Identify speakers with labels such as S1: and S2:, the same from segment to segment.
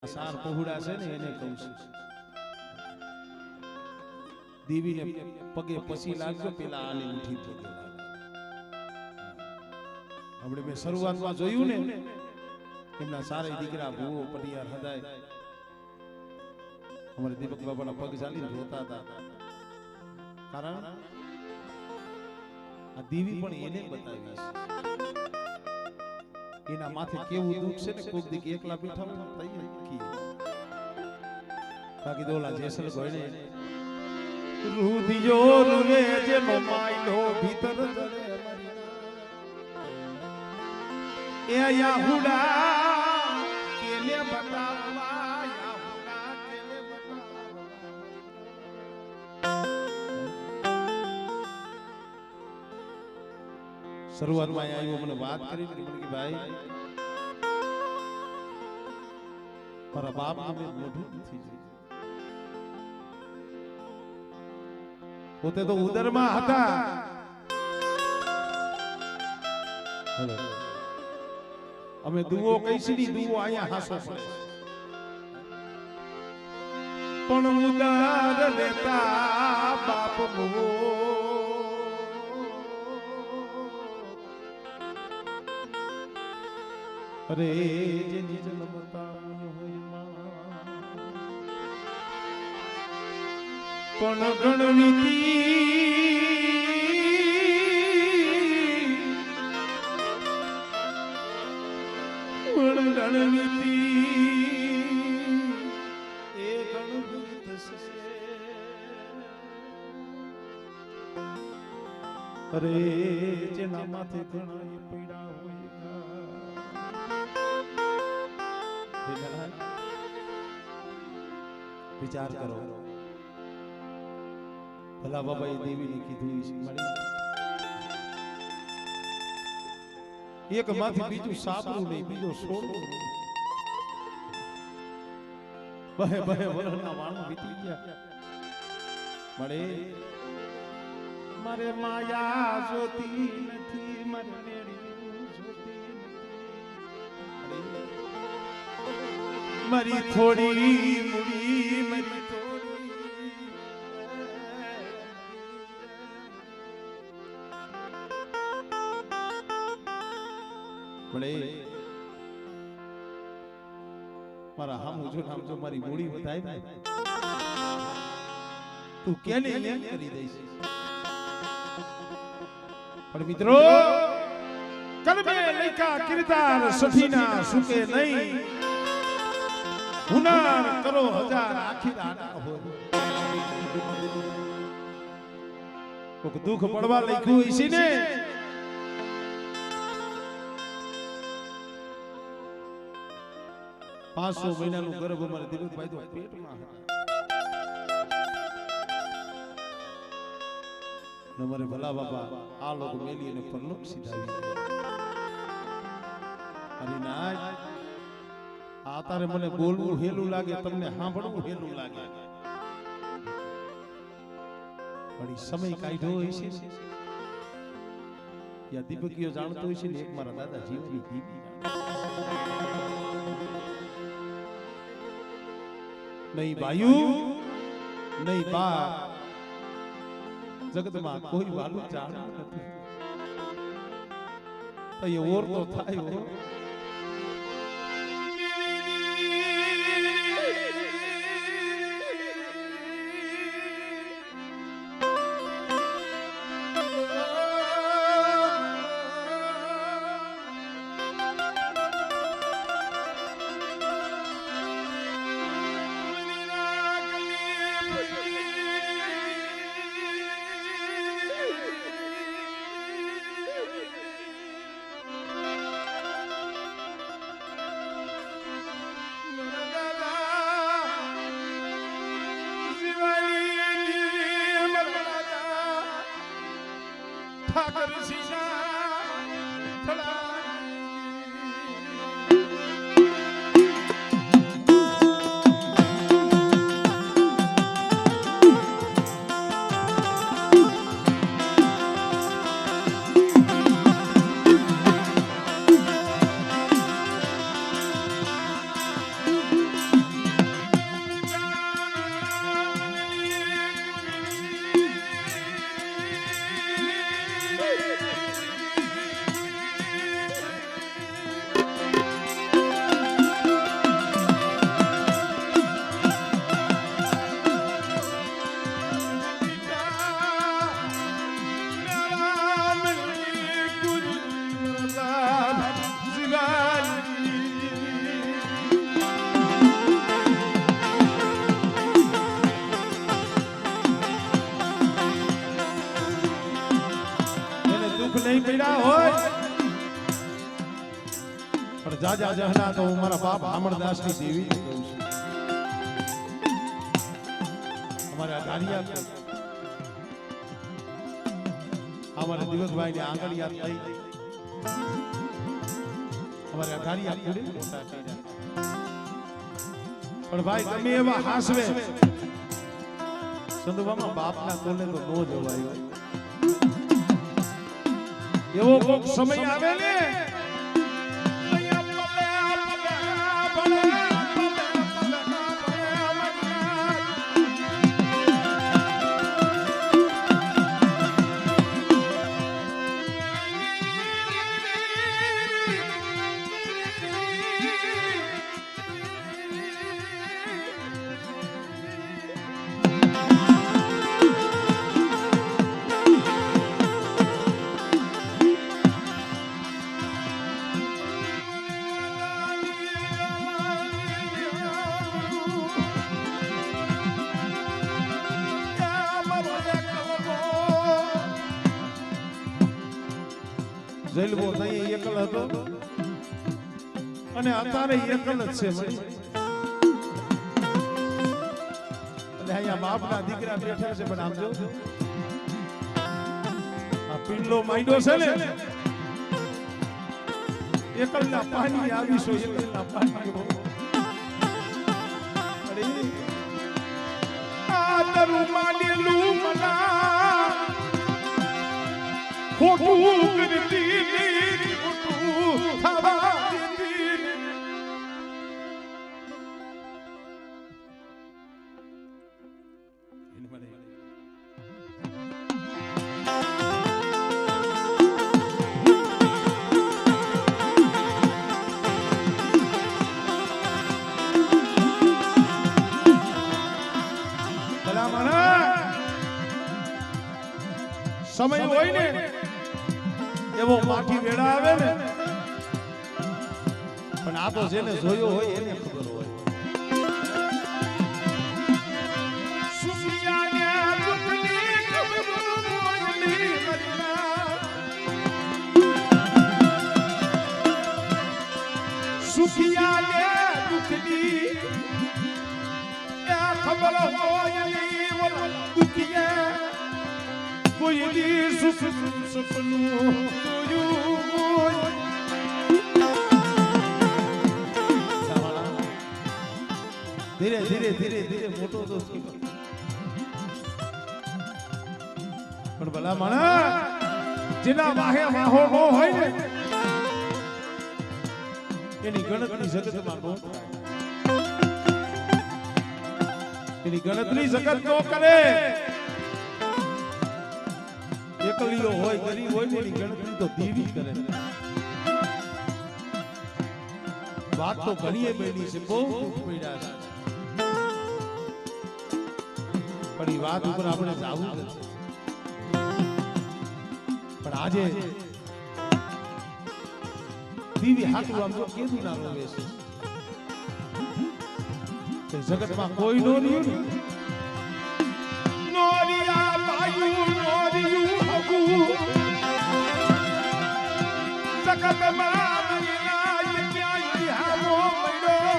S1: સાર પહોળા છે ને એને કહું છું દેવીને પગે પછી લાગજો પેલા આને ઉઠી પગે લાગજો આપણે મેં શરૂઆતમાં જોયું ને એમના સારા દીકરા ભૂવો પટિયાર હદાય અમારે દીપક બાબાના પગ ચાલીને રોતા હતા કારણ આ દેવી પણ એને બતાવી છે એના માથે કેવું દુઃખ છે ને કોક દીક એકલા બેઠા હોય તૈયાર કી બાકી દોલા જેસલ ગોઈને રુધિયો રૂવે જેનો માયલો ભીતર જડે એ યાહુડા કેને બતાવવા યાહુડા કેને બતાવવા શરૂઆતમાં આવ્યો મને વાત કરી કે ભાઈ મારા બાપ ને મોઢું નથી પોતે તો ઉદરમાં હતા અમે દુઓ કઈસી ની દુઓ અહીંયા હાસો પડે પણ ઉદર લેતા બાપ મો અરે જે નિજ નમતા હોય પણ ગણવીતી એ ગણવીત અરે જેના માથે ઘણા એ પીડા હોય વિચાર કરો ભલા બાબાએ દેવીને કીધું એક માંથી બીજું સાપરું નહીં બીજો છોડવું નહીં બહે બહે વરના વાણ વીતી ગયા મળે મારે માયા જોતી નથી મારે મેળી જોતી નથી મારી થોડી મૂડી મારી મળે મારા હામુ જો નામ જો મારી મૂડી બતાય ને તું કેને એમ કરી દઈશ પણ મિત્રો કલમે લઈકા કિરદાર સઠીના સુકે નહીં હુનાર કરો હજાર આખીરા ના હોય કોક દુખ પડવા લખ્યું હશે ને 500 મહિનાનું ગર્ભ અમારે દિલીપભાઈ તો પેટમાં હતા અમારે ભલા બાબા આ લોકો મેલી અને પરલોક સીધાવી અરે ના આ તારે મને બોલવું હેલું લાગે તમને સાંભળવું હેલું લાગે પણ સમય કાઢ્યો હોય છે યા દીપકીઓ જાણતો હોય છે ને એક મારા દાદા જીવની દીવી નહીં વાયુ નહીં બાપ જગતમાં કોઈ વાલું જાણતું નથી તો એ ઓર તો થાય હો ઠાકર જાજા જહના તો હું મારા બાપ હામણદાસની દેવી કહું છું. અમારા ધારિયા અમારે દિવસભાઈ ની આંગળ યાદ થઈ અમારે ધારિયા કુડી મોટા કર્યા. પણ ભાઈ તમે એવા હાસવે સંધુબામાં બાપના કોલે તો નો જવાય. એવો કોક સમય આવે ને જલવો નહીં એકલ હતો અને અત્યારે એકલ જ છે. એટલે અહીંયા બાપના દીકરા બેઠા છે પણ આમ જો આ પિંડલો માંડ્યો છે ને એકલના પાણી આવીશો એકલના પાણી અરે આ તરુ માનેલું મના ખોટું કરતી ખોટું થવા દીધી. સમય હોય ને એવો માઠી વેળા આવે ને પણ આ તો જેને જોયો હોય એને ખબર હોય. સુખિયા દુખની ખબર હોય દુખિયા કોઈની સપનું જોયું. ધીરે ધીરે ધીરે ધીરે મોટો તો પણ ભલા માણા જેના વાહે વાહો નો હોય ને એની ગણતરી જગતમાં નો થાય. એની ગણતરી જગત નો કરે. એકલીઓ હોય ગરીબ હોય એની ગણતરી તો દેવી કરે. વાત તો ઘણીએ બેડી છે બહુ દુઃખ પડ્યા છે પણ એ વાત ઉપર આપણે જાવું જ છે. પણ આજે દેવી હાટું આમ તો કેદું ના રોવે છે જગતમાં કોઈ નો રહ્યું ને નોરિયા બાયુ નોરિયું હગુ જગતમાં વિનાય ક્યાંય હામો મળ્યો.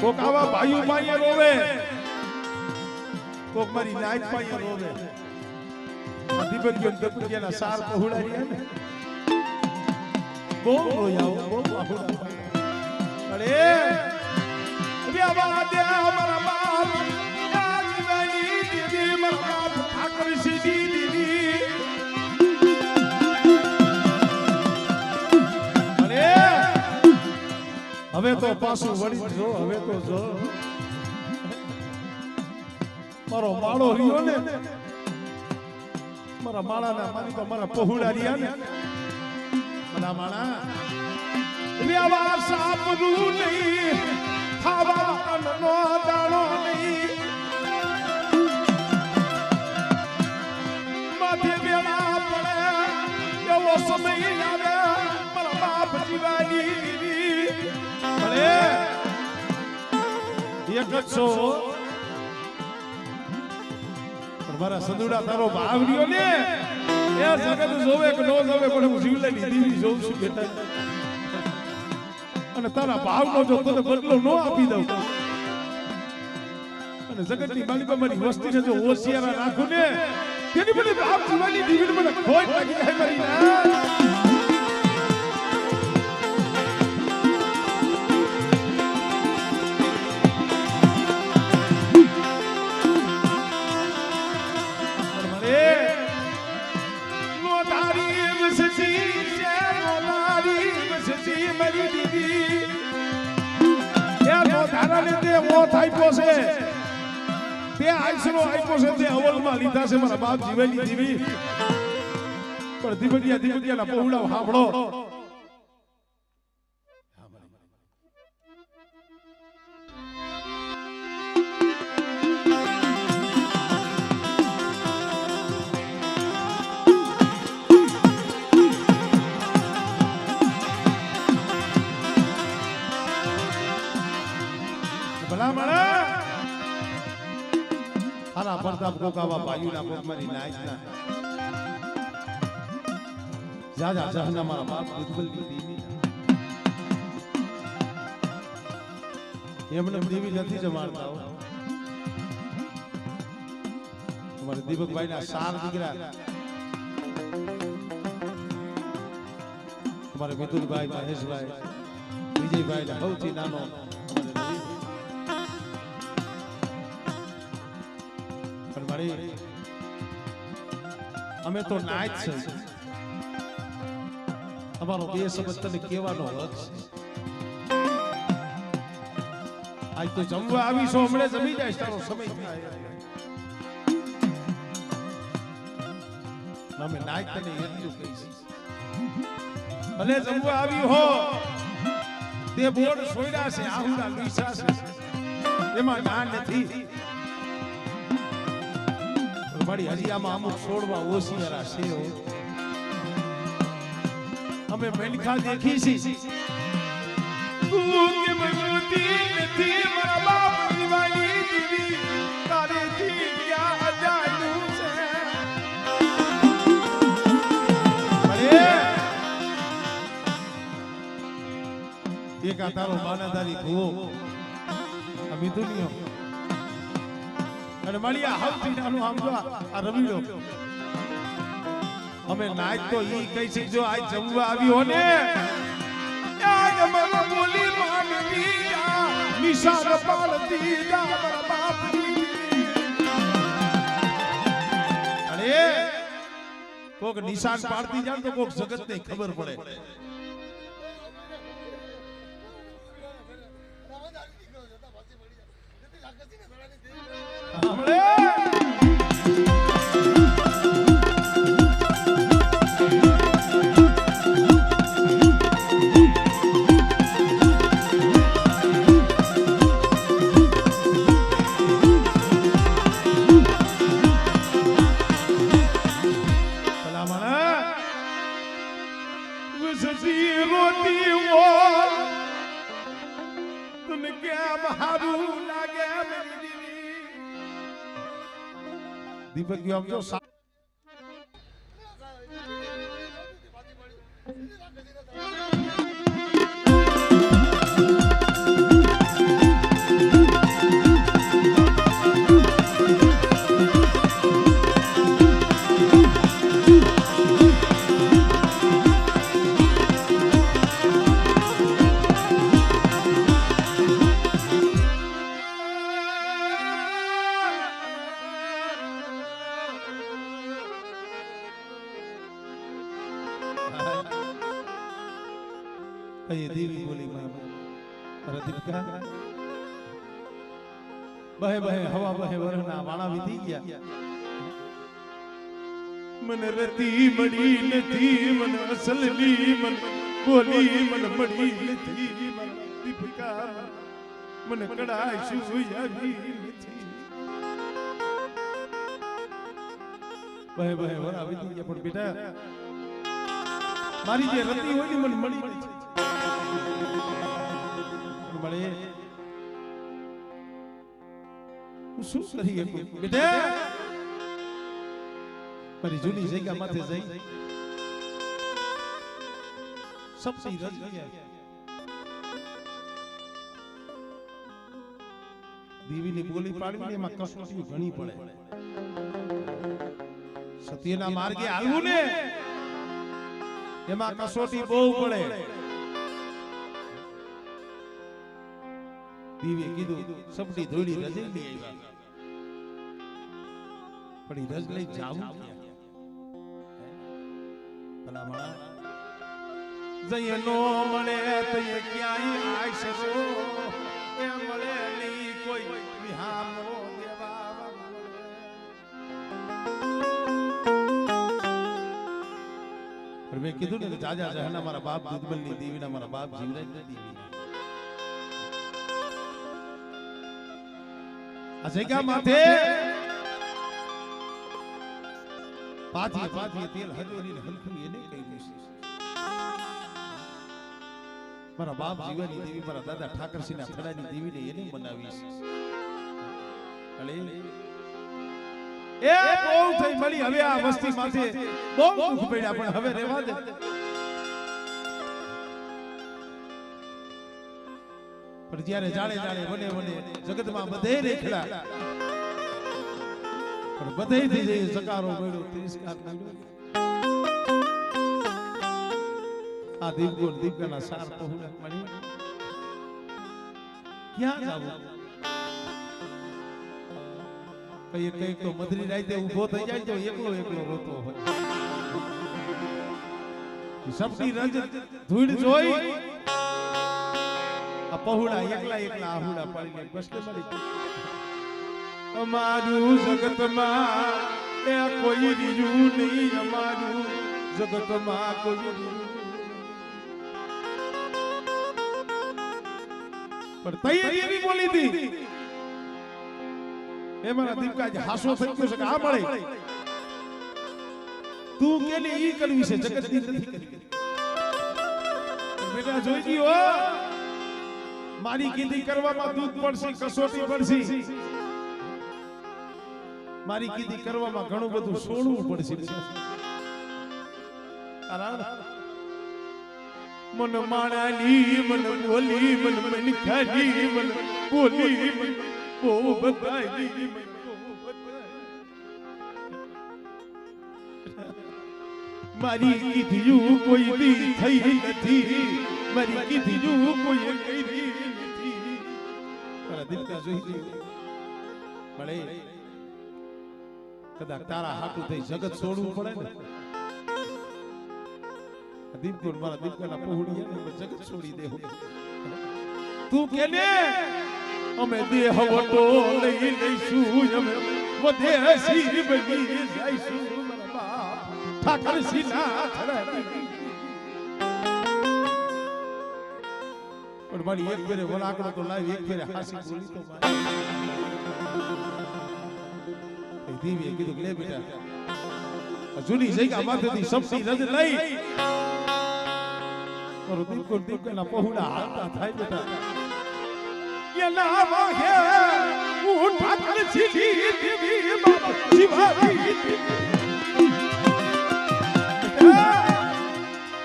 S1: કોક આવા ભાઈઓ ભાઈએ રોવે કોક મારી નાઈટ ભાઈએ રોવે. દીપકીઓ દપકીઓના સાર પહોળાડ્યા ને બહુ રોયા બહુ પહોળા. અરે વ્યાવા દે મારા બાપ જીવાની દીદી મારા બાપ ઠાકર સીધી દીદી. અરે હવે તો પાછું વળી જો હવે તો જો મારો માળો રહ્યો ને મારા માળાના મારી તો મારા પહોળા રહ્યા ને મારા માળા વ્યાવા સાપરું નહીં ખાવા અન્નનો દાણો નહીં માથે વેળા પડે એવો સમય આવે મારા બાપ જીવાની અરે એક જ છો પણ મારા સંદુડા તારો ભાવ રહ્યો ને એ જગત જોવે કે નો જોવે પણ હું જીવલેલી દીવી જોઉં છું બેટા અને તારા ભાવનો જો તને બદલો નો આપી દઉં અને જગતની માલિકા મારી વસ્તીને જો હોશિયારા રાખું ને તેની મને બાપ જીવાની દીવીને મને ખોટ લાગી જાય મારી ના લીધા છે મારા બાપ જીવેલી જીવી પણ દીપડિયા ના પહોળા સાંભળો ભલા માણા હારા પ્રતાપ કોકાવા ભાઈના કોકમારી નાચના જાજા જહના મારા બાપ દુબલની દેવી એમને દેવી નથી જમાડતા હો તમારે દીપકભાઈના સાર દીકરા તમારે મિતુલભાઈ મહેશભાઈ વિજયભાઈ સૌથી નાનો અમે તો નાચ છે અમારો બે શબ્દ તને કહેવાનો હક છે આજ તો જમવા આવીશો હમણાં જમી જાય તારો સમય થાય અમે નાચ તને એટલું કહીશ ભલે જમવા આવી હો તે બોર્ડ સોયડા છે આહુડા લુઈસા છે એમાં ના નથી મારી હજી આમાં અમુક છોડવા ઓશિયારા છે અમે મેનખા દેખી છે તું કે મનોતી નથી મારા બાપ દિવાળી દીવી તારે થી ગયા અજાનું છે અરે એક આ તારો બાનાદારી ભૂવો આ મિથુનિયો અને મળ્યા હવથી નાનું આમજો આ રવિડો અમે નાચ તો ઈ કઈ છે જો આજ જમવા આવ્યો ને આજ મને બોલી માનવી નિશાન પાડતી જા મારા બાપની અરે કોક નિશાન પાડતી જાય તો કોક જગત ને ખબર પડે દીપક આમ જો देवी बोली बहे बहे हवा बहे वरना वाणा विधी गया मन रती मड़ी नथी मन असलली मन बोली मन मड़ी नथी मन दीपिका मन कड़ाई सुयावी नथी बहे बहे वरना विधी गया पण बेटा मारी जे रती होय ની मन मड़ी મળે શું કરીએ બેટા મારી જૂની જગ્યા માથે જઈ સપસી રજ ગયા દેવીની બોલી પાડવી એમાં કસોટી ઘણી પડે સત્યના માર્ગે હાલવું ને એમાં કસોટી બહુ પડે દેવીએ કીધું સપટી ધોળી રજ લઈ આવ્યા પણ રજ લઈ જાવું ભલા મળા જઈએ નો મળે તઈએ ક્યાંય આશરો એ મળે નહીં કોઈ વિહામો દેવા મળે મેં કીધું ને જાજા જહાના મારા બાપ દુધબલની દેવીના મારા બાપ જીવરાજ દેવી આ જગ્યા માથે પાથીએ પાથીએ તેલ હજોરીને હલખું એને કહ્યું છે મારા બાપ જીવાની દેવી મારા દાદા ઠાકરસિંહના ખડાની દેવીને એને બનાવી છે અલે એ બહુ થઈ મળી હવે આ વસ્તી માથે બહુ દુઃખ પડ્યા પણ હવે રહેવા દે પણ જ્યારે જાણે જાણે વને વને જગતમાં બધે રેખડા પણ બધે થઈ જઈ સકારો મળ્યો તિરસ્કાર મળ્યો આ દીપગુણ દીપકાના સાર પહોળા મળી ક્યાં જાવું કઈ કઈ તો મધરી રાતે ઊભો થઈ જાય તો એકલો એકલો રોતો હોય સબની રજ ધૂળ જોઈ આ પહોળા એકલા એકલા આહુડા પાડીને બસલે મળી અમારું જગતમાં એ કોઈ રીયું નહીં અમારું જગતમાં કોઈ પણ તઈ એવી બોલી હતી એ મારા દીપકા જે હાસો થઈ ગયો છે કે આ મળે તું કેને ઈ કરવી છે જગતની નથી કરી બેટા જોઈ ગયો મારી કીધી કરવામાં દૂધ પડશે કસોટી પડશે મારી કીધી કરવામાં ઘણું બધું છોડવું પડશે મન માણાની મન બોલી મન મન ખાલી મન બોલી મન બહુ બધાઈ મારી કીધું કોઈ દી થઈ નથી મારી કીધું કોઈ કરી નથી મારા દીકરા જોઈ મળે કદાચ તારા હાથું થઈ જગત છોડવું પડે ને દીપગુણ મારા દીપકાના પહોળિયા ને જગત છોડી દેવું તું કેને અમે દેહ વટો લઈ લઈશું અમે વધેસી બની જઈશું મારા બાપ ઠાકરસિંહના થરાની પણ મારી એક ફેરે વલાકડો તો લાવી એક ફેરે હાસી બોલી તો મારી દેવીએ કીધું લે બેટા જૂની જગ્યા માંથી સબસી રજ લઈ और દીપકો દીપકાના પહોળા હાલતા થાય બેટા એના વાહે હું ઠાકર સીધી દેવી બાપ શિવાજી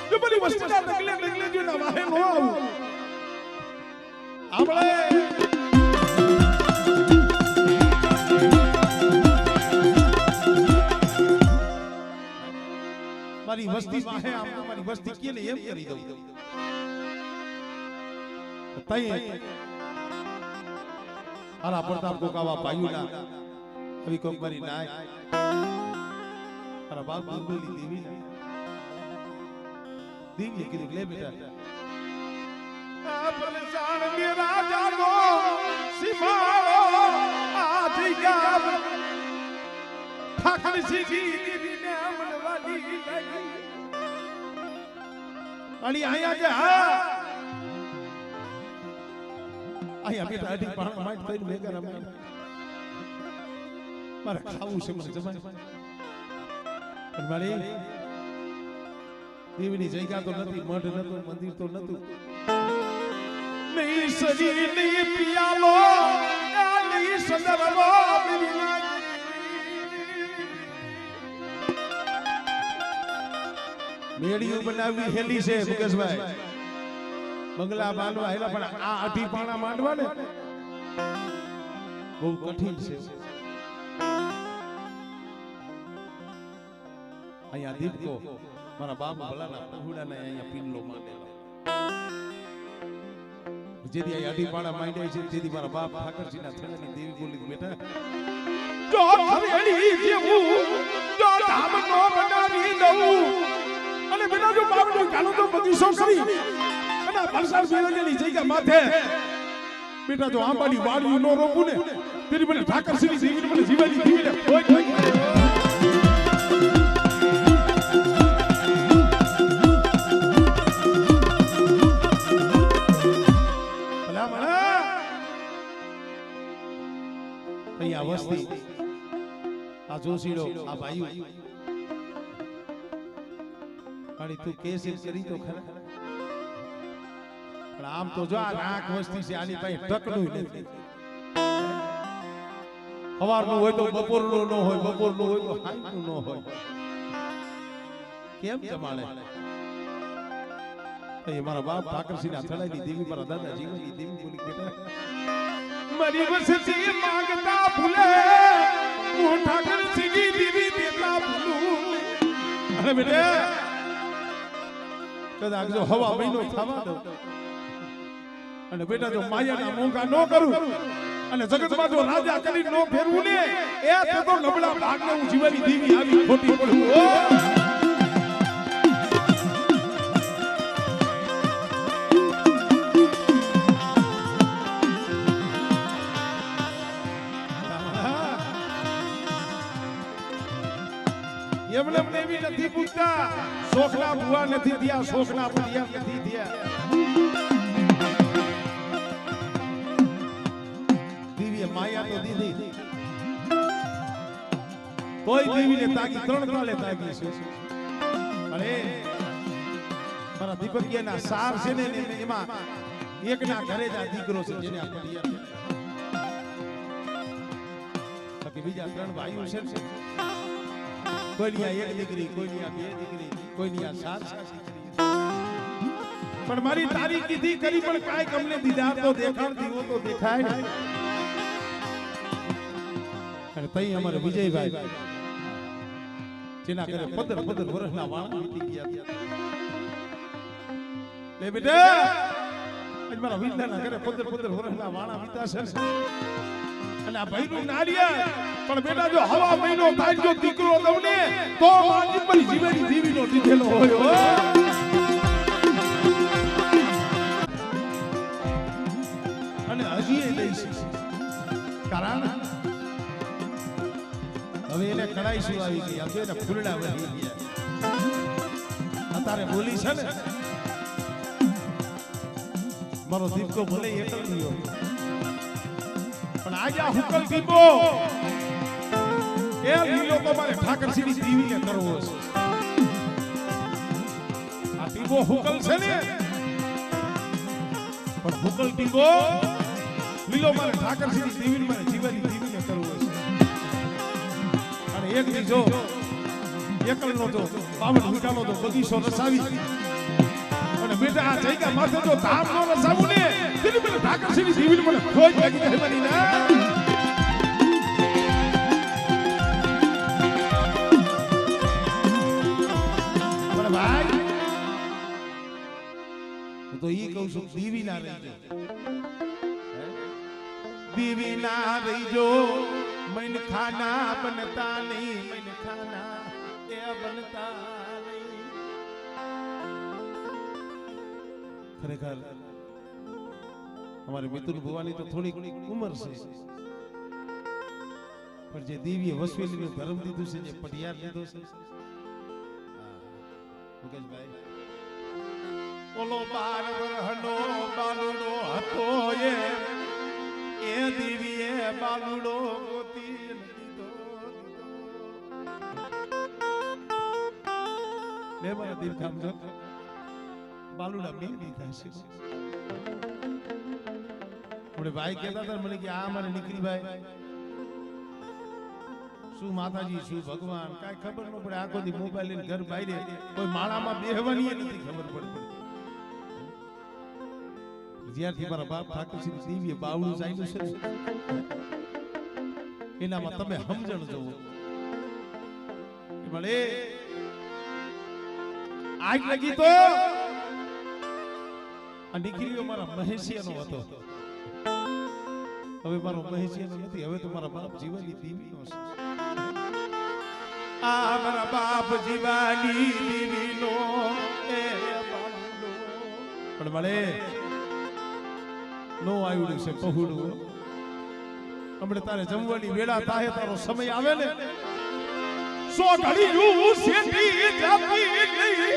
S1: જો બધી વસ્તુના નગલે નગલે જો ના વાહે નો આપણે મારી વસ્તી વાહે આમ મારી વસ્તી કેને એમ કરી દઉં તઈ આરા પ્રતાપ કોકાવા પાયુના કવિ કોક મારી નાય આરા બાપ બોલી દેવી ના દેવી કીધું લે બેટા આપને જાણ મે રાજા નો સિમાળો આજ ગામ ઠાકર સીધી દેવી ને અમલવાલી લઈ અલી આયા જે હા આયા બેટા અડી પાણ માઈટ થઈને ભેગા રમે મારે ખાવું છે મને જમાય પણ મારી દેવીની જગ્યા તો નથી મઢ નતો મંદિર તો નતું નહીં સજી નહીં પિયાલો નહીં સદરવો મેડિયું બનાવી હેલી છે મુકેશભાઈ બંગલા બાંધવા હેલા પણ આ અઢી પાણા માંડવા ને બહુ કઠિન છે અહીંયા દીપકો મારા બાપ ભલાના પहुડાને અહીંયા પીનલો માંડેલો જેથી આ અઢી પાણા માંડ્યા છે જેથી મારા બાપ ઠાકરજીના થળાની દેવી બોલી બેટા જો હરેલી જેવું જો ધામ નો બનાવી દઉં અને બેટા જો બાપનો ગાલો તો બગીચો કરી અને વરસાદ બેરજની જગ્યા માથે બેટા જો આંબાની વાડી નો રોપું ને તેરી મને ઠાકરજીની દેવીને મને જીવાની દેવીને કોઈ વસ્તી આ જોશીડો આ ભાઈઓ અને તું કેસ કરી તો ખરા પણ આમ તો જો આ રાખ વસ્તી છે આની પાસે ટકનું નથી સવારનું હોય તો બપોરનું ન હોય બપોરનું હોય તો સાંજનું ન હોય કેમ જમાડે એ મારા બાપ ઠાકરસિંહના થળાઈની દેવી મારા દાદા જીવનની દેવી બોલી બેટા મારી વસતી માંગતા ભૂલે હું ઠાકરસિંહની દેવી દેતા ભૂલું અરે બેટા કદાચ જો હવા મહિનો થવા દો અને બેટા જો માયાના મોંઘા ન કરું અને જગતમાં જો રાજા કરી નો ફેરવું ને એ તો નબળા ભાગને હું જીવવાની દેવી આવી ખોટી પડું એમને દેવી નથી પૂછતા શોખના ભુવા નથી થયા શોખના ભુવા નથી થયા દેવીએ માયા તો દીધી કોઈ દેવીને તાકી ત્રણ કાલે તાકી છે અરે મારા દીપકિયાના સાર છે ને એમાં એકના ઘરે જ આ દીકરો છે જેને આ પડિયા બાકી બીજા ત્રણ ભાઈઓ છે કોઈની આ એક દીકરી કોઈની આ બે દીકરી કોઈની આ સાત પણ મારી તારી કીધી કરી પણ કાઈ કમને દીદાર તો દેખાડ દીવો તો દેખાય અને તઈ અમારે વિજયભાઈ જેના ઘરે 15 વર્ષના વાળા વીતી ગયા લે બેટા આજ મારા વિજયના ઘરે 15 વર્ષના વાળા વીતા છે અને આ ભાઈનું નારિયા પણ બેટા જો હવા મહિનો થાય જો દીકરો દઉં ને તો મારી પર જીવેની દેવીનો દીધેલો હોય અને હજી એ દઈશ કારણ હવે એને કડાઈ શું આવી ગઈ હવે એને ફૂલડા વળી ગયા અત્યારે બોલી છે ને મારો દીકરો ભલે એકલ ગયો પણ આજે હુકલ દીપો એ લીલો તો મારે ઠાકરસિંહની દેવીને કરવો છે આ દીપો હુકલ છે ને પણ હુકલ દીપો લીલો મારે ઠાકરસિંહની દેવીને મારે જીવાની દેવીને કરવો છે અને એક દી જો એકલનો તો 52 વીઘાનો તો બગીચો રસાવી અને બેટા આ જગ્યા માથે જો ધામ નો રસાવું ને તેની મને ઠાકરસિંહની દેવીને મને ખોજ લાગી કહેવાની ના તો ઈ કહું છું દેવી ના રહીજો દેવી ના રહીજો મન ખાના બનતા નહીં મન ખાના એ બનતા નહીં ખરેખર અમારી મિતુલ ભુવાની તો થોડી ઉંમર છે પણ જે દેવીએ વસવેલીનું ધર્મ દીધું છે જે પઢિયાર દીધો છે મુકેશભાઈ ઓલો 12 વર્ષનો બાલુડો હતો એ દેવીએ બાલુડો ગોતી દીધો લે મારા દિલ કામ જો બાલુડા બે દીધા છે આપણે ભાઈ કહેતા હતા મને કે આ મારે નીકળી ભાઈ શું માતાજી શું ભગવાન કાઈ ખબર ન પડે આખો દી મોબાઈલ લઈને ઘર બહાર કોઈ માળામાં બેહવાની નથી ખબર પડતી જ્યારથી મારા બાપ ઠાકોરસિંહ દેવીએ બાવળું ચાલ્યું છે એનામાં તમે સમજણ જોવો ભલે આગ લગી તો આ દીકરીઓ મારા મહેશિયાનો હતો હવે મારો મહેશિયાનો નથી હવે તો મારા બાપ જીવાની દેવીનો છે આ મારા બાપ જીવાની દેવીનો એ બાળુડો પણ ભલે નો આવ્યું છે પહુડું હમણે તારે જમવાની વેળા થાય તારો સમય આવે ને સો ઘડીયું સેટી જાતી ગઈ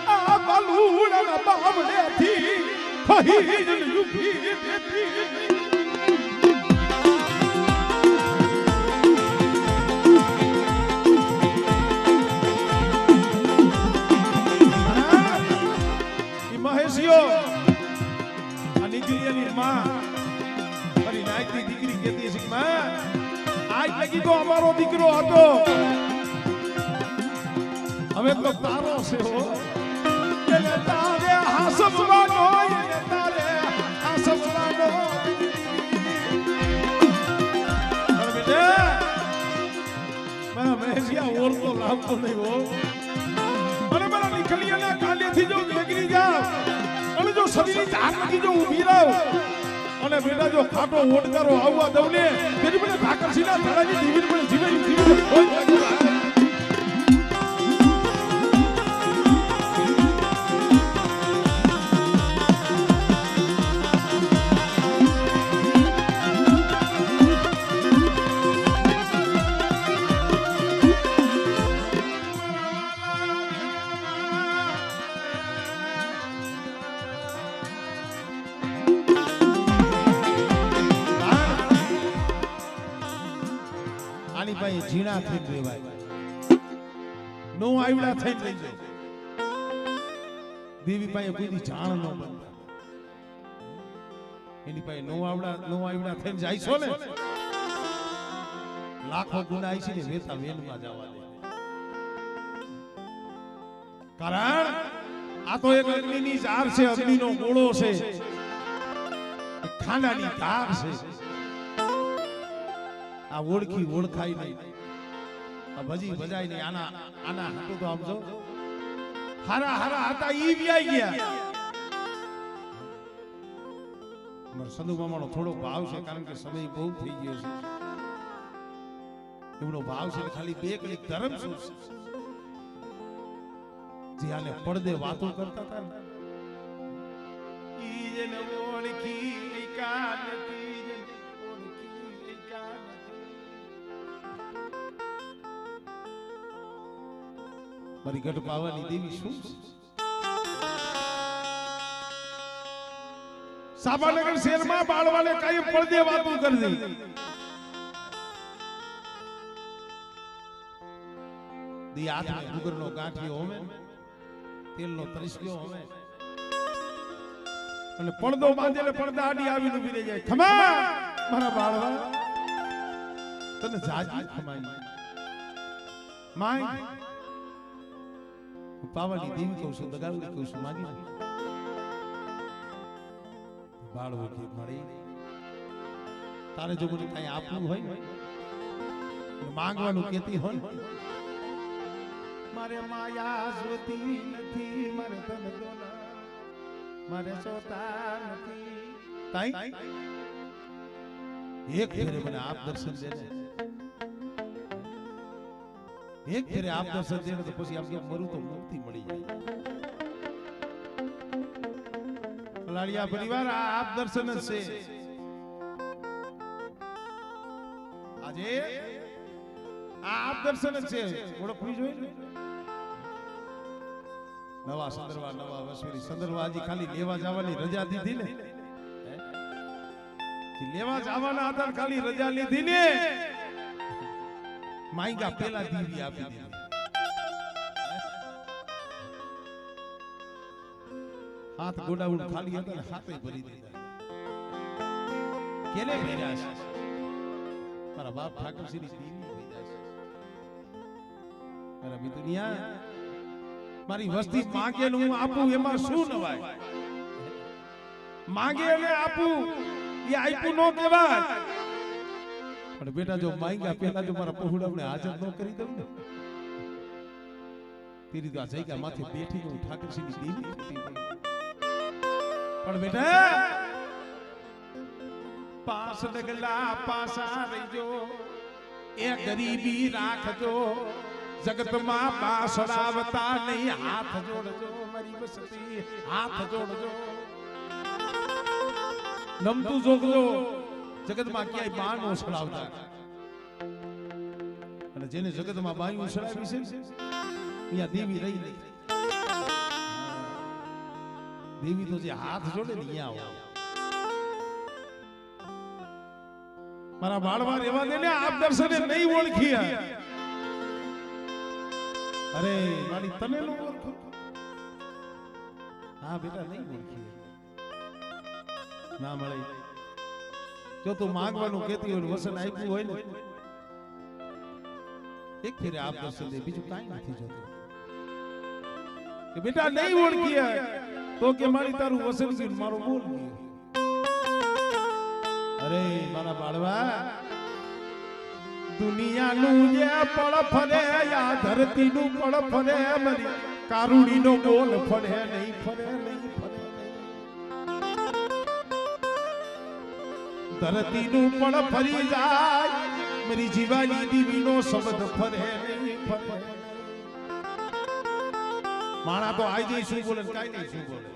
S1: આ બાલુડા બાવડેથી ફહીર યુભી દેતી ઈ મહેશિયો આ દીકરીની માં મારી નાયકની દીકરી કહેતી છે માં આજ લગી તો અમારો દીકરો હતો હવે તો તારો છે હો એને તારે હાસવાનો એને તારે હાસવાનો અરે બેટા મારા મહેશિયા ઓરતો લાવતો નહીં હો અને મારા નીકળિયાના કાંડેથી જો નીકળી જાવ અને જો શરીરની ધાર નથી જો ઊભી રહો અને બેટા જો ખાટો ઓડકારો આવવા દઉં ને તેની મને ઠાકરસિંહના ધડાની જીવીને મને જીવેલી જીણા થઈ રેવાય નો આવડા થઈ લઈ જાય દેવી પાસે કોઈ જાણ ન બનતા એની પાસે નો આવડા થઈને જાય છો ને લાખો ગુના આવી છે ને વેતા વેલમાં જવા દે કારણ આ તો એક અગ્નિની ઝાર છે અગ્નિનો ગોળો છે ખાંડાની ધાર છે આ ઓળખી ઓળખાય નહીં ભજી ભજાય નહીં આના હાટું તો આમ જો હારા હારા હતા ઈ વ્યાઈ ગયા મારા સંધુ મામાનો થોડો ભાવ છે કારણ કે સમય બહુ થઈ ગયો છે એવડો ભાવ છે ખાલી બે કલીક ધર્મ શું જે આને પડદે વાતો કરતા હતા ને ઈ જેને ઓળખી એકા નથી ઓળખી એકા મારી ગઢ પાવાની દેવી શું સાબાનગર શહેરમાં બાળવાને કાયમ પડદે વાતો કરી દી હાથમાં ગુગરનો ગાંઠિયો હોમે તેલનો તરસ્યો હોમે અને પડદો બાંધેલે પડદા આડી આવીને ઊભી રહી જાય ખમા મારા બાળવા તને જાજી ખમાઈ માય પાવાની દેવી કહું છું દગાવડી કહું છું માગી બાળવો કે મળી તારે જો મને કઈ આપવું હોય માંગવાનું કેતી હોય મારે માયા જોતી નથી મારે ધન દોલત મારે સોતા નથી તાઈ એક ફેરે મને આપ દર્શન દે એક ફેરે આપ દર્શન દે તો પછી આપ મરું તો મુક્તિ મળી જાય લાડિયા પરિવાર આપ દર્શન જ છે આજે આપ દર્શન જ છે ઓળખવી જોઈએ નવા સંદર્ભા નવા વસવેરી સંદર્ભા હજી ખાલી લેવા જવાની રજા દીધી ને લેવા જવાના આધાર ખાલી રજા લીધી ને માઈગા પેલા દીવી આપી દીધી હાથ ગોડાઉન ખાલી હતા ને હાથે ભરી દીધા કેને ભર્યા છે મારા બાપ ઠાકરસિંહની દીવી થઈ જાય છે મારા મિત્રિયા મારી વસ્તી માંગે ને હું આપું એમાં શું નવાય માંગે અને આપું એ આપ્યું નો કહેવાય પણ બેટા જો માંગ્યા પહેલા જો મારા પહોળાને હાજર ન કરી દઉં ને તેરી તો આ જગ્યા માથે બેઠી હું ઠાકરસિંહની દેવી પણ બેટા પાસ ડગલા પાસા રહીજો એ ગરીબી રાખજો જગતમાં બાસડાવતા નહીં હાથ જોડજો મારી વસતી હાથ જોડજો નમતું જોગજો જગતમાં ક્યાંય બાણ નો સડાવતા અને જેને જગતમાં બાયું સડાવી છે અહીંયા દેવી રહી નહીં દેવી તો જે હાથ જોડે ને અહીંયા આવો મારા બાળવા રહેવા દે ને આપ દર્શને નહીં ઓળખી અરે મારી તને નો ઓળખો હા બેટા નહીં ઓળખી ના મળે જો તું માંગવાનું કહેતી હોય વસન આપ્યું હોય ને એક ફેરે આપ દર્શન દે બીજું કાંઈ નથી જોતું કે બેટા નહીં ઓળખી તો કે મારી તારું વસન ગયું મારું બોલ ગયું અરે મારા બાળવા દુનિયાનું જે પળ ફરે આ ધરતીનું પળ ફરે મારી કારુણીનો બોલ ફરે નહીં ફરે નહીં ફરે ધરતીનું પળ ફરી જાય મારી જીવાની દીવીનો શબ્દ ફરે નહીં ફરે માણા તો આઈ જઈ શું બોલે કાઈ નહીં શું બોલે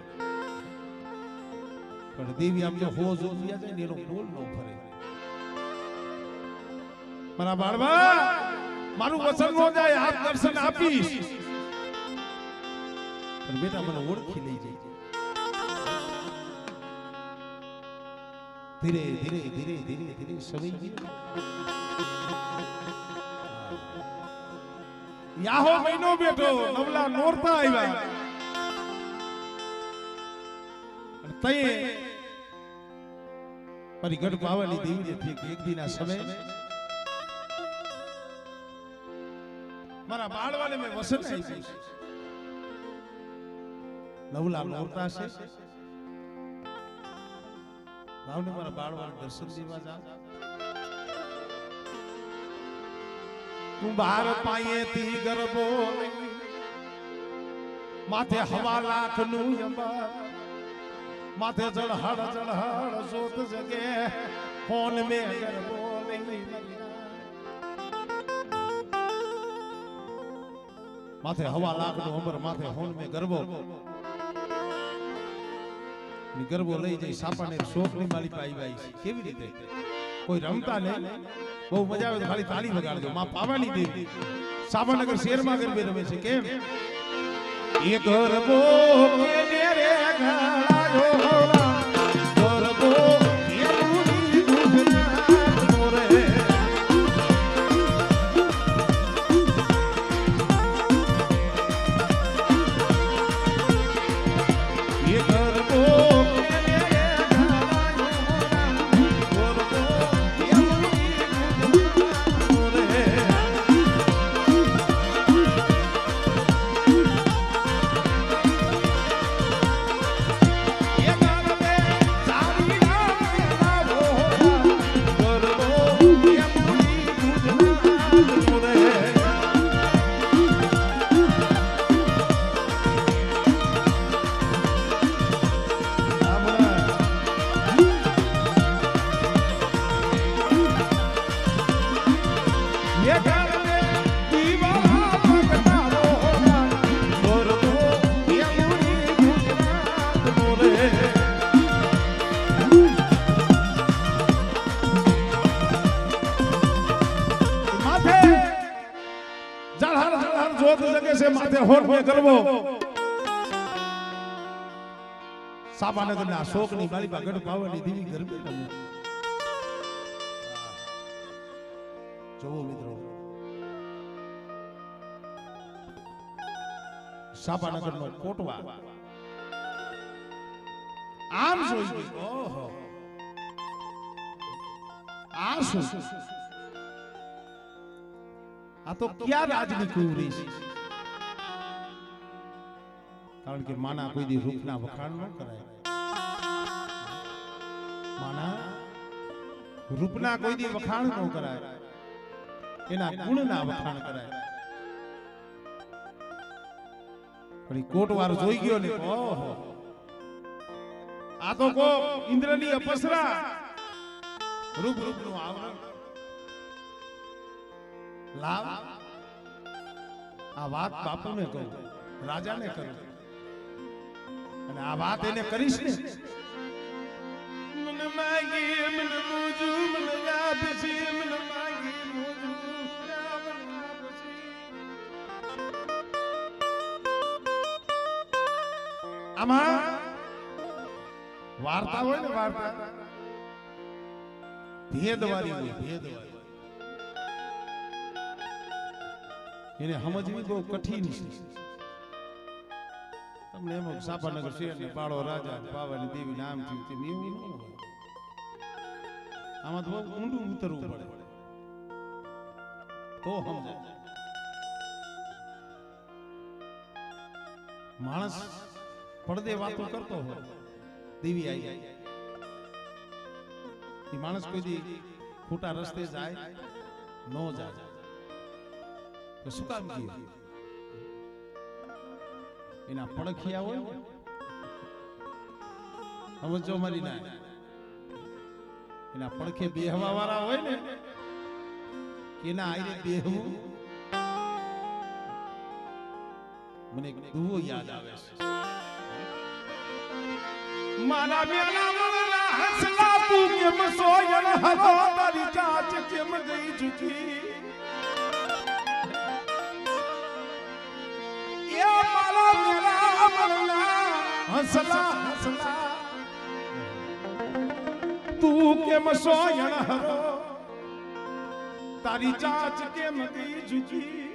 S1: પણ દેવી આમ જો હો જોઈ જાય ને એનો બોલ નો ફરે મારા બાળવા મારું વસન નો જાય આપ દર્શન આપીશ પણ બેટા મને ઓળખી લઈ જાય ધીરે ધીરે ધીરે ધીરે ધીરે સમય ગયો યાહો મહિનો બેઠો નવલા નોરતા આવ્યા તયે મારી ગઢ પાવાની દેવી થી એક દિના સમય મારા બાળવાને મેં વસન આપ્યું નવલા નોરતા છે લાવને મારા બાળવાને દર્શન દેવા જા તું બાર પાયેથી ગરબો માથે હવા લાખ નું અંબર માથે જળહળ જોત જગે ફોન મે ગરબો માથે હવા લાખ નું અંબર માથે ફોન મે ગરબો ગરબો લઈ જઈ સાપાને શોક ની માલી પાઈ વાઈ કેવી રીતે કોઈ રમતા નહીં બહુ મજા આવે તો ખાલી તાળી વગાડજો માં પાવાની દેવી સાબરનગર શહેરમાં ગરબે રમે છે કેમ એ ગરબો કેને રે ઘડાયો ગરબો કેની દુનિયા મોરે એ ગરબો સાબાનગર ના અશોક ની બાલી ગઢ પાવાની દેવી ગરબે રમે જોવો મિત્રો સાબાનગર નો કોટવા આમ જોઈ ઓહો આ શું આ તો ક્યાં રાજની કુંવરી છે કારણ કે માના કોઈ દી રૂપના વખાણ ન કરાય માના રૂપના કોઈ દી વખાણ ન કરાય એના ગુણના વખાણ કરાય પણ કોટવારો જોઈ ગયો ને ઓહો આ તો કો ઇન્દ્રની અપસરા રૂપ રૂપનું આવરણ લાવ આ વાત બાપુને કહું રાજાને કહું અને આ વાત એને કરીશ ને મને માંગી મને મોજુ મને યાબસી મને માંગી મોજુ આમાં વાર્તા હોય ને વાર્તા ભેદવાળી હોય ભેદવાળી એને સમજવી બહુ કઠિન છે તમને એમ સાપાનગર શેર ને પાડો રાજા પાવાની દેવી નામ થયું તેમ એવું ન હોય આમાં તો બહુ ઊંડું ઉતરવું પડે તો સમજાય માણસ પડદે વાતો કરતો હોય દેવી આવી જાય એ માણસ કોઈ દી ખોટા રસ્તે જાય ન જાય તો શું કામ કીધું એના પડખિયા હોય સમજો મારી ના એના પડખે બેહવા વાળા હોય ને એના આઈને બેહવું મને એક દુવો યાદ આવે છે મારા મેલા મનલા હસલા તું કેમ સોયણ હરો તારી ચાચ કેમ ગઈ ઝૂકી એ મારા મેલા મનલા હસલા હસલા તું કેમ સોયણ હરો તારી ચાચ કેમ ગઈ ઝૂકી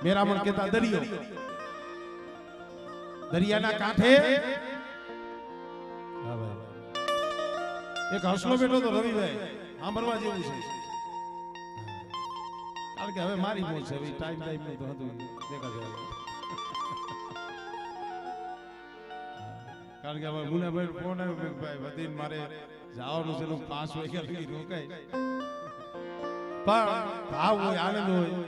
S1: મેરા મન કેતા દરિયો દરિયાના કાંઠે એક હસલો બેઠો તો રવિભાઈ સાંભળવા જેવું છે કારણ કે હવે મારી મોજ છે ટાઈમ નું તો હતું દેખા જાય કારણ કે હવે મુનાભાઈ ફોન આવ્યો ભાઈ વધીને મારે જવાનું છે 5 વાગ્યા લગી રોકાય પણ ભાવ હોય આનંદ હોય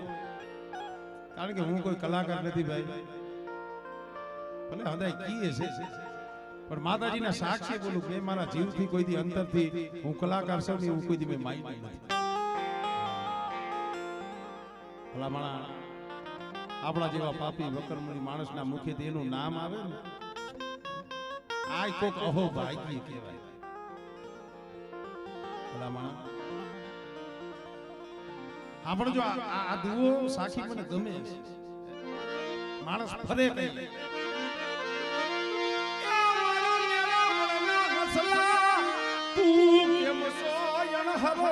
S1: કારણ કે હું કોઈ કલાકાર નથી ભાઈ ભલે હદાય કીએ છે પણ માતાજીના સાક્ષી બોલું કે મારા જીવથી કોઈ દી અંતરથી હું કલાકાર છું ને એવું કોઈ દી મેં માન્યું નથી ભલા માણા આપણા જેવા પાપી વકરમણી માણસના મુખેથી એનું નામ આવે ને આ કોક અહો ભાગ્ય કહેવાય ભલા માણા આપણે જો આ દુઓ સાખી મને ગમે છે માણસ ફરે કઈ તું કેમ સોયણ હરો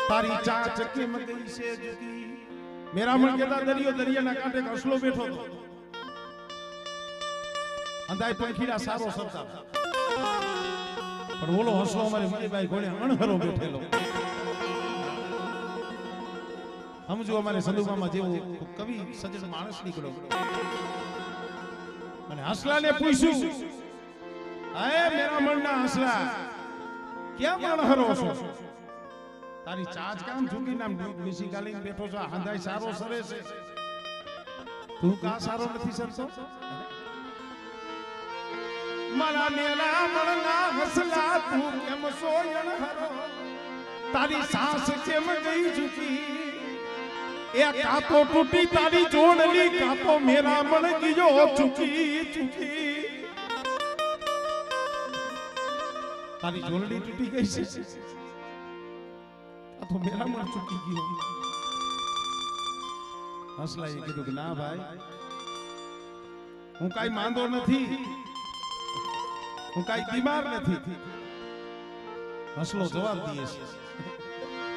S1: તારી ચાચ કેમ ગઈ છે જુકી મેરા મન કેતા દરિયો દરિયાના કાંઠે હસલો બેઠો હતો અંધાય પંખીડા સારો સરતા પણ ઓલો હસલો અમારે વિજયભાઈ ઘોડે અણહરો બેઠેલો સમજો અમારે સંદુમામાં જેવો કવિ સજ્જન માણસ નીકળ્યો અને હસલાને પૂછ્યું અરે મેરા મનના હસલા કેમ અણહરો છો તારી ચાચ કામ ઝૂકી નામ નીસી ગાલીને બેઠો છો હાંધાય સારો સરે છે તું કા સારો નથી સરતો મારા મેરા મનના હસલા તું કેમ સોયણ હરો તારી સાસ કેમ ગઈ ઝૂકી એ કાતો ટૂટી તારી જોડલી કાતો મેરા મન ગયો ચૂકી ચૂકી તારી જોડલી તૂટી ગઈ છે કાતો મેરા મન ચૂકી ગયો હસલાએ કીધું કે ના ભાઈ હું કાઈ માંદો નથી હું કાઈ બીમાર નથી હસલો જવાબ દે છે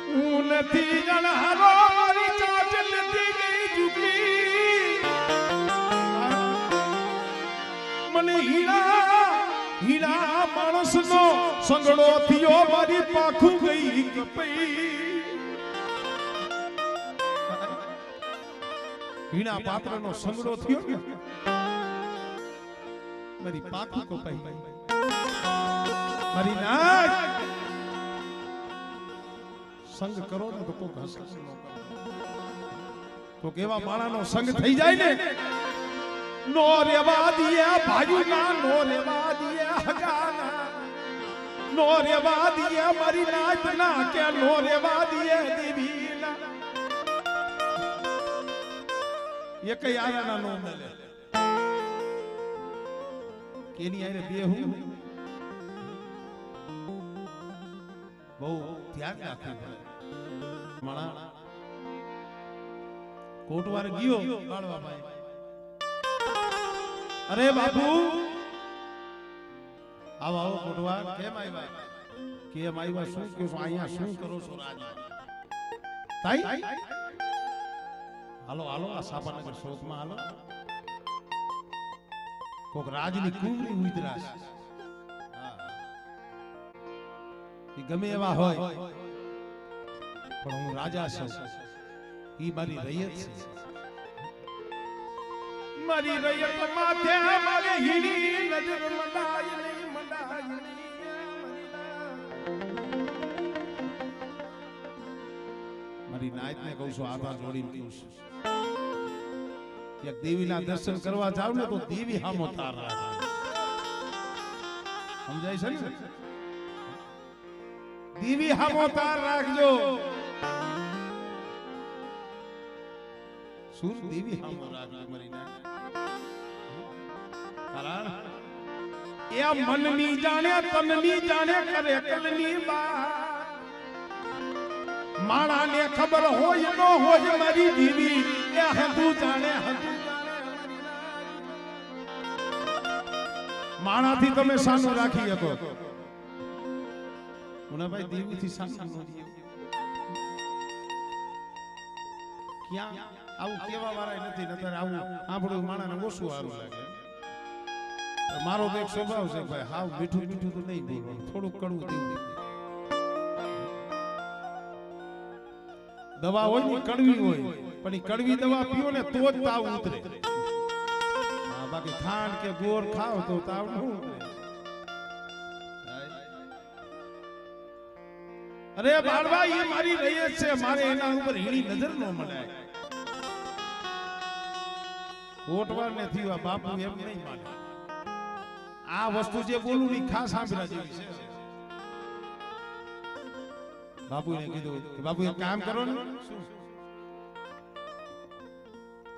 S1: હું નથી અણહરો મારી ચાચ નથી ગઈ ઝૂકી મને હીરા માણસનો સંગડો થયો મારી પાખું ગઈ કપઈ હીણા પાત્રનો સંગડો થયો ને મારી પાકી કો પહી મારી નાક સંગ કરો ને તો કોક હશે તો કેવા માણાનો સંગ થઈ જાય ને નો રેવા દિયા ભાઈના નો રેવા દિયા હગાના નો રેવા દિયા મારી નાચ ના કે નો રેવા દિયા દેવીના એક યારાના નો મળે કેની આરે બે હું બહુ ધ્યાન રાખવું પડે માણા કોટવાર ગયો કાળવા ભાઈ અરે બાપુ આવો આવો કોટવાર કેમ આવ્યા શું કે અહીંયા શું કરો છો રાજ તાઈ હાલો હાલો આ સાપાનગર શોકમાં હાલો કોક રાજની કુંવરી ઉતરાશ એ ગમે એવા હોય પણ હું રાજા છું ઈ મારી રૈયત છે મારી રૈયત માથે મારે હીની નજર મંડાય નહીં મારી નાયત ને કહું છું આભાર જોડીને કહું છું એક દેવીના દર્શન કરવા જાવ ને તો દેવી હામો તાર રાખે સમજાય છે ને દેવી હામો તાર રાખજો સુર દેવી હામો રાખજો મારી નાયત કારણ એ મનની જાણે તનની જાણે કરે કલની વાત માણાને ખબર હોય ન હોય મારી દેવી એ હંધુ જાણે માણાથી તમે સાનું રાખી શકો મુનાભાઈ દેવી થી સાનું ક્યાં આવું કેવા વાળા નથી નતર આવું આપણું માણાને ઓછું સારું લાગે મારો તો એક સ્વભાવ છે ભાઈ હાવ મીઠું મીઠું તો નહીં બોલવાનું થોડું કડવું દેવું દવા હોય ને કડવી હોય પણ એ કડવી દવા પીઓ ને તો જ તાવ ઉતરે બાકી ખાંડ કે ગોળ ખાવ તો તાવ ન ઉતરે અરે બાળવા એ મારી રૈયત છે મારે એના ઉપર હીણી નજર ન મળાય કોટવાર ને થયું બાપુ એમ નહીં માને આ વસ્તુ જે બોલું ની ખાસ સાંભળવા જેવી છે બાપુને કીધું કે બાપુ એક કામ કરો ને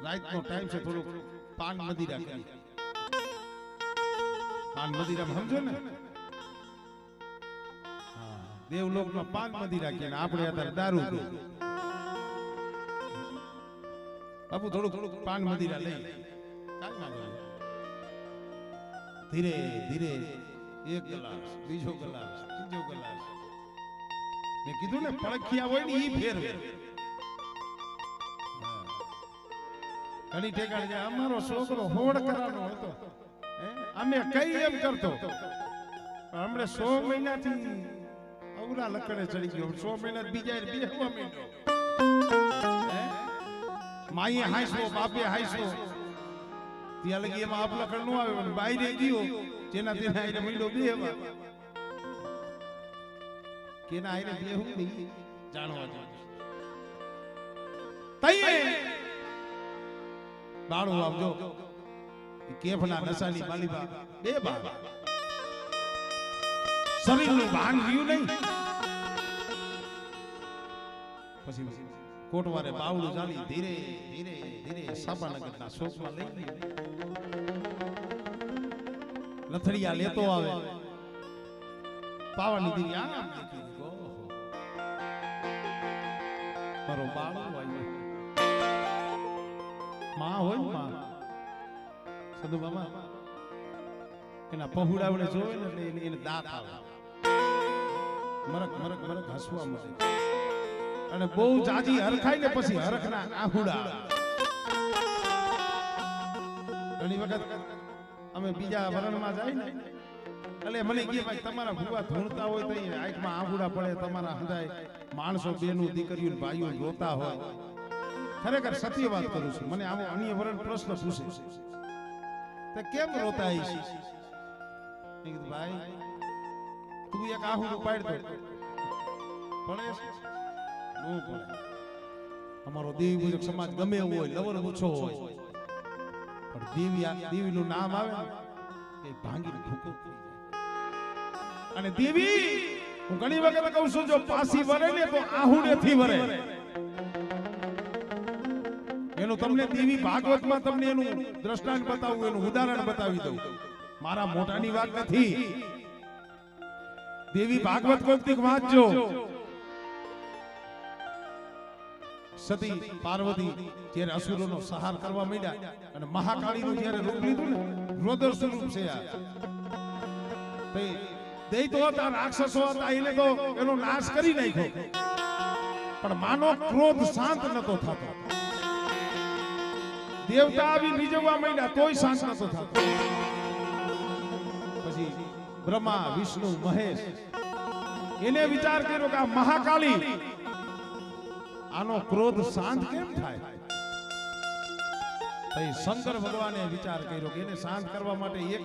S1: રાતનો ટાઈમ છે થોડું પાન મદિરા કરી પાન મદિરા સમજો ને દેવલોકમાં પાન મદિરા કે આપણે અત્યારે દારૂ પીએ બાપુ થોડું પાન મદિરા લઈ ધીરે ધીરે એક ગ્લાસ બીજો ગ્લાસ ત્રીજો ગ્લાસ મેં કીધું ને પડખિયા હોય ને ઈ ફેરવે ઘણી ઠેકાણે જાય અમારો છોકરો હોડ કરવાનો હતો અમે કઈ એમ કરતો હમણે 100 મહિનાથી અવરા લકડે ચડી ગયો 100 મહિના બીજા બેહવા માંડ્યો માઈએ હાઈસો બાપે હાઈસો ત્યાં લગી એમાં આપ લકડ નો આવે પણ બાયરે ગયો જેના તેના આઈને મીંડો બેહવા કેના આઈને બેહું નહીં જાણવા જોઈએ તઈએ બાળું આવજો કેફના નસાની માલીબા બે બાળ શરીરનું ભાન રહ્યું નહીં પછી કોટવારે બાવડું ચાલી ધીરે ધીરે ધીરે સાપાનગરના શોકમાં લઈ લથડિયા લેતો આવે પાવાની દીરી આમ દેખી મારો બાળો આવ્યો માં હોય માં સદુ મામા એના પહુડાવડે જોવે ને એટલે એને દાંત આવે મરક મરક મરક હસવા મળે અને બહુ જાજી હરખાય ને પછી હરખના આહુડા ઘણી વખત અમે બીજા વરણમાં જાય ને એટલે મને કે ભાઈ તમારા ભૂવા ધૂણતા હોય તો આંખમાં આહુડા પડે તમારા હૃદય માણસો બેનું દીકરીઓ ભાઈઓ રોતા હોય ખરેખર સત્ય વાત કરું છું. મને આવો અન્ય વરણ પ્રશ્ન પૂછે તે કેમ રોતા છે? મેં કીધું ભાઈ તું એક આહુડ ઉપાડતો પડે નો પડે. અમારો દેવી પૂજક સમાજ ગમે એવો હોય, લવર ઓછો હોય, પણ દેવીનું નામ આવે ને એ ભાંગીને ભૂકો થઈ જાય. અને દેવી હું ઘણી વખત કહું છું, જો પાસી વરે ને તો આહુડેથી વરે. એનું તમને દેવી ભાગવતમાં તમને એનું દ્રષ્ટાંત બતાવું, એનું ઉદાહરણ બતાવી દઉં. મારા મોટાની વાત નથી. દેવી ભાગવત કોઈક વાંચજો. સતી પાર્વતી જ્યારે અસુરોનો સંહાર કરવા માંડ્યા અને મહાકાળીનું જ્યારે રૂપ લીધું ને, રોદર સ્વરૂપ છે આ. દૈતો હતા, રાક્ષસો હતા, એને તો એનો નાશ કરી નાખ્યો. પણ માનો ક્રોધ શાંત નતો થતો. દેવતા આવી રીઝવવા માંડ્યા તોય શાંત નતો થતો. પછી બ્રહ્મા, વિષ્ણુ, મહેશ એને વિચાર કર્યો કે આ મહાકાળી આનો ક્રોધ શાંત કેમ થાય? પછી શંકર ભગવાને વિચાર કર્યો કે એને શાંત કરવા માટે એક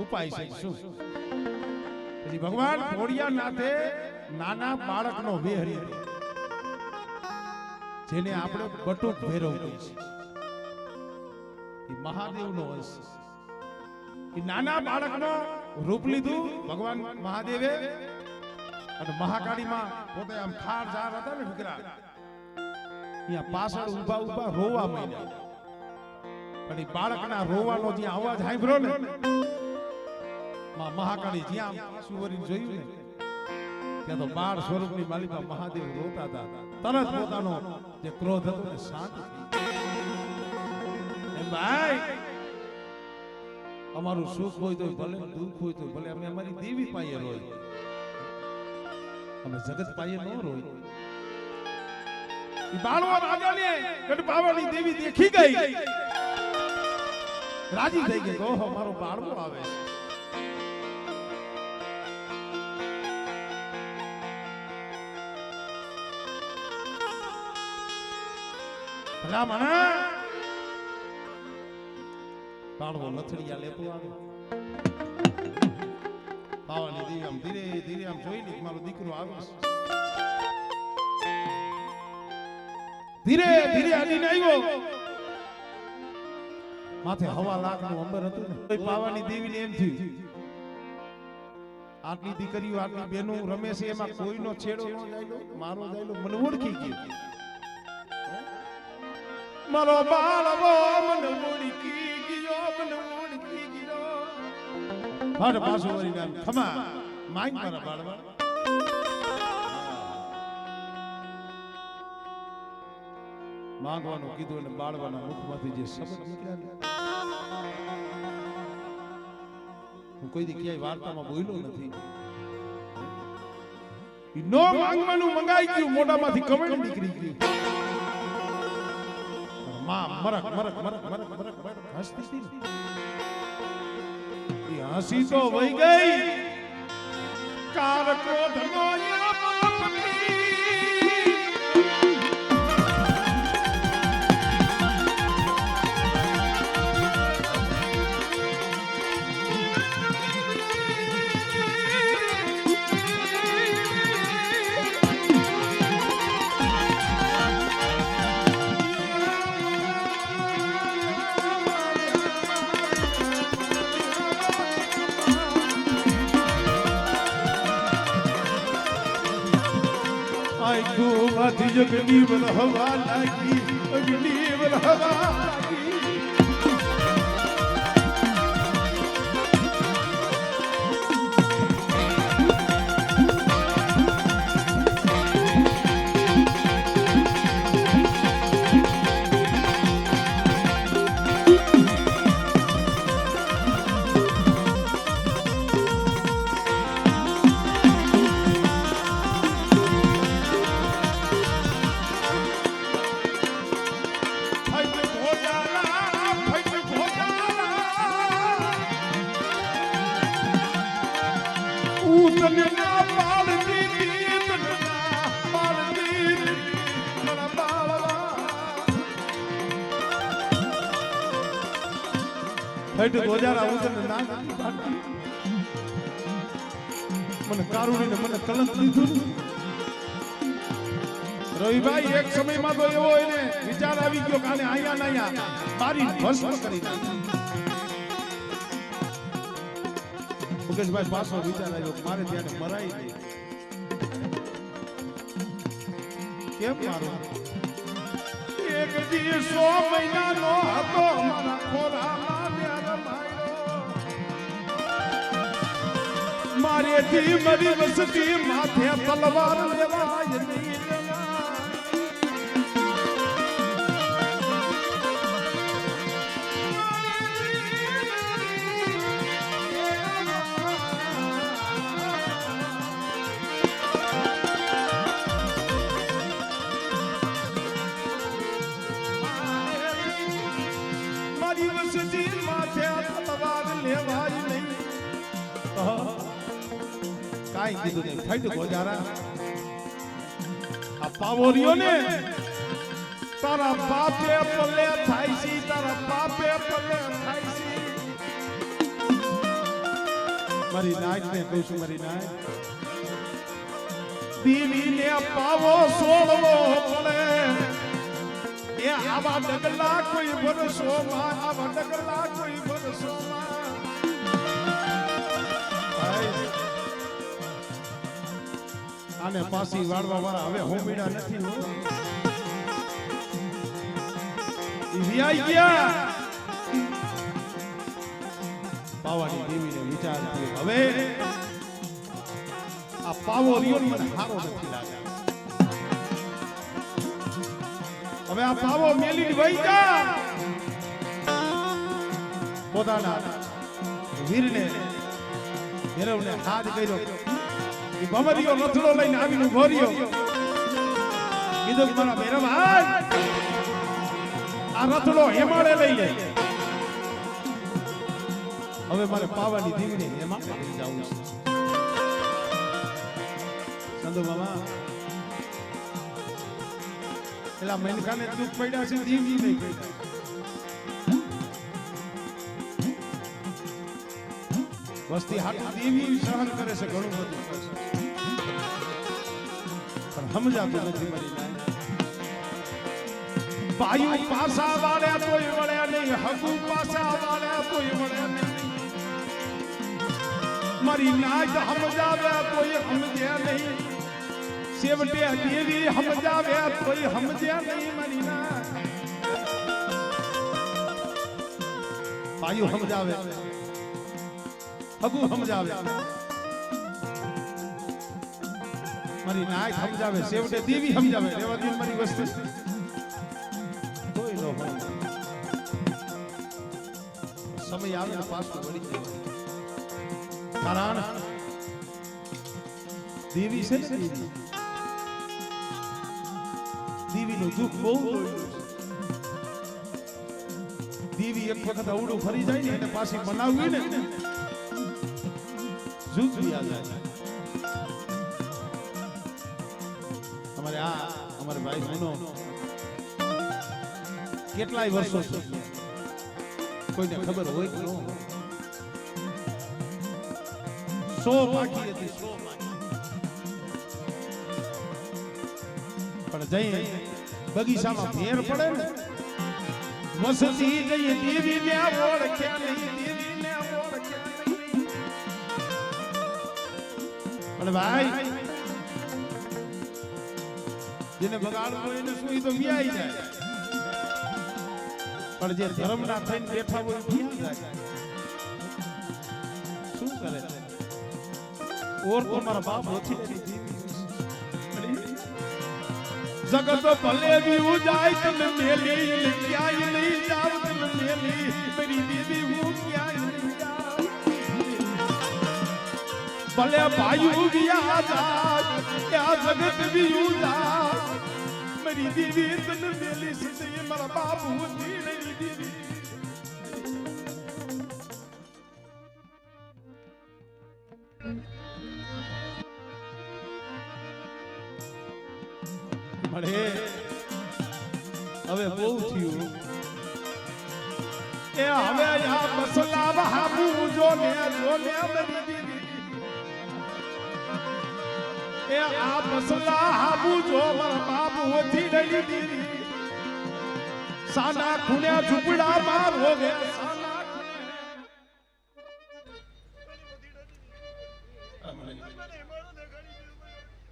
S1: ઉપાય છે. શું? પછી ભગવાન ભોળિયાનાથે નાના બાળકનો વેહ લીધો, જેને આપણે બટુક ભૈરવ કહીએ છીએ. એ મહાદેવનો અંશ. એ નાના બાળકનો રૂપ લીધું ભગવાન મહાદેવે. અને મહાકાળીમાં પોતે આમ ખાર જાર હતા ને વિકરા, અહીંયા પાછળ ઊભા ઊભા રોવા માંડ્યા. પણ એ બાળકના રોવાનો જે અવાજ સાંભળ્યો ને, મહાકાળી જ્યાં સુવરીને જોયું ને, ત્યાં તો બાળ સ્વરૂપની માલિકા મહાદેવ રોતા હતા. તરત પોતાનો જે ક્રોધ હતો ને શાંત થઈ. ભાઈ અમારું સુખ હોય તો ભલે, દુઃખ હોય તો ભલે, અમે અમારી દેવી પાસે રોય, અમે જગત પાસે ન રોય. બાળવા રાજાને ગઢપાવાની દેવી દેખી ગઈ, રાજી થઈ ગઈ. ઓહો, મારો બાળવો આવે છે. બાળવો લથડિયા લેતો આવે. પાવાની દેવી આમ ધીરે ધીરે આમ જોઈ લે મારો દીકરો આવે છે. ધીરે ધીરે અડીને આવ્યો. માથે હવા લાખનું અંબર હતું ને. પાવાની દેવીને એમ થયું, આટલી દીકરીઓ આટલી બહેનો રમે છે, એમાં કોઈનો છેડો ન જાયલો, મારો જાયલો. મને ઓળખી ગયો. મારો બાળવો મને ઓળખી ગયો, મને ઓળખી ગયો. ફાટ પાછું વળીને આમ ખમા માંગ મારા બાળવા. માંગવાનું કીધું અને બાળવાના મુખમાંથી જે શબ્દ નીકળ્યા, હું કોઈ દી ક્યાંય વાર્તામાં બોલ્યો નથી. નો માંગવાનું મંગાઈ ગયું, મોઢામાંથી કમેન્ટ નીકળી ગયું. માં મરક મરક મરક મરક મરક મરક હસતી હતી. એ હસી તો વહી ગઈ. કાર ક્રોધનો જગની વલહવા લાગી, અગ્નિ વલહવા લાગી. હટ ગોજારા ઉતરને ના મને કારુણીને મને કલંક દીધું રવિભાઈ એક સમયમાં તો એવો એને વિચાર આવી ગયો કે આને આયા ના આયા મારી ભસ્મ કરી નાખી મુકેશભાઈ પાછો વિચાર આવ્યો મારે ત્યાં મરાઈ નહીં કેમ મારો એક દી 100 મહિનાનો હતો મારા ખોરામાં મારેથી મરી વસતી માથે તલવાર લેવાય નહીં મારી વસતી માથે તલવાર લેવાય નહીં કાઈ કીધું નહીં ફટ ગોજારા આ પાવોરિયો ને તારા બાપે પલ્લે થાય છે તારા બાપે પલ્લે થાય છે મારી નાઈટ ને કહું છું મારી નાઈટ દીવી ને પાવો સોળવો પડે એ આવા ડગલા કોઈ ભરસો માં આવા ડગલા કોઈ ભરસો માં આને પાસી વાળવા વાળા હવે હોમીડા નથી હો વિયાઈ ગયા પાવાની દેવીને વિચાર થયો હવે આ પાવો રિયો મને હારો નથી લાગ્યો હવે આ પાવો મેલી વઈ જા પોતાના વીરને ભેરવને હાથ કર્યો ભમરીઓ રથડો લઈને આવીને ભર્યો કીધું મારા ભૈરવ આ રથડો હેમાળે લઈ લે હવે મારે પાવાની દીવીને હેમાળે લઈ જવું છે સંધુ મામા એલા મેનકાને દુઃખ પડ્યા છે દીવી નહીં પડ્યા વસ્તી હાટું દેવી સહન કરે છે ઘણું બધું પણ સમજાતું નથી મારી નાય ભાઈઓ પાસા વાળ્યા તોય વળ્યા નહીં હગુ પાસા વાળ્યા તોય વળ્યા નહીં મારી નાય સમજાવ્યા તોય સમજ્યા નહીં છેવટે દેવી સમજાવ્યા તોય સમજ્યા નહીં મારી નાય ભાઈઓ સમજાવ્યા હગુ સમજાવે મારી નાય સમજાવે સેવટે દેવી સમજાવે રેવા દે મારી વસ્તુ કોઈ નો સમય આવે ને પાછું વળી જાય કારણ દેવી છે ને દેવીનું દુઃખ બહુ દેવી એક વખત અવડું ફરી જાય ને એને પાછી બનાવવી ને અમારે ભાઈ ગુનો કેટલાય વર્ષો કોઈને ખબર હોય કે 100 બાકી હતી 100 પણ જઈ બગીચામાં ફેર પડે ને વસતી જઈ દેવી ને ઓળખ્યા નહીં દેવી ને ઓળખ્યા પણ ભાઈ જેને બગાડવું હોય એને સુઈ તો વ્યાઈ જાય પણ જે ધર્મના થઈને બેઠા હોય વ્યાઈ જાય શું કરે ઓર તો મારા બાપ નથી જગત ભલે भी ઉજાય તને મેલી ક્યાંય નહીં જાવ તને મેલી મારી દેવી હું ક્યાંય નહીં જાવ ભલે ભાઈ ગયા જા આ જગત भी ઉજા મારી દેવી તને મેલી છે મારા બાપ હોતી નહીં દેવી મળે હવે બહુ થયું એ હવે આ મસલા બાબુ જો ને મરી દીધી એ આ મસલા હાબુ જો મારા બાપુ ઓથી લઈ દીધી સાના ખૂણ્યા ઝૂપડા માં રોવે સાના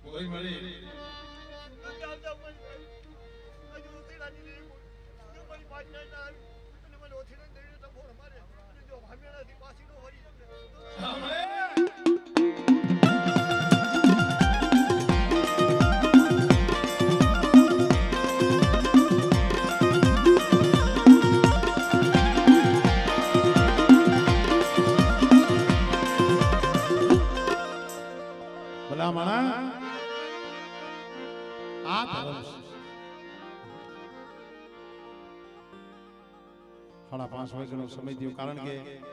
S1: કોઈ મળી ભલા માણા આ ધર્મ 5:30 વાગ્યાનો સમય થયો કારણ કે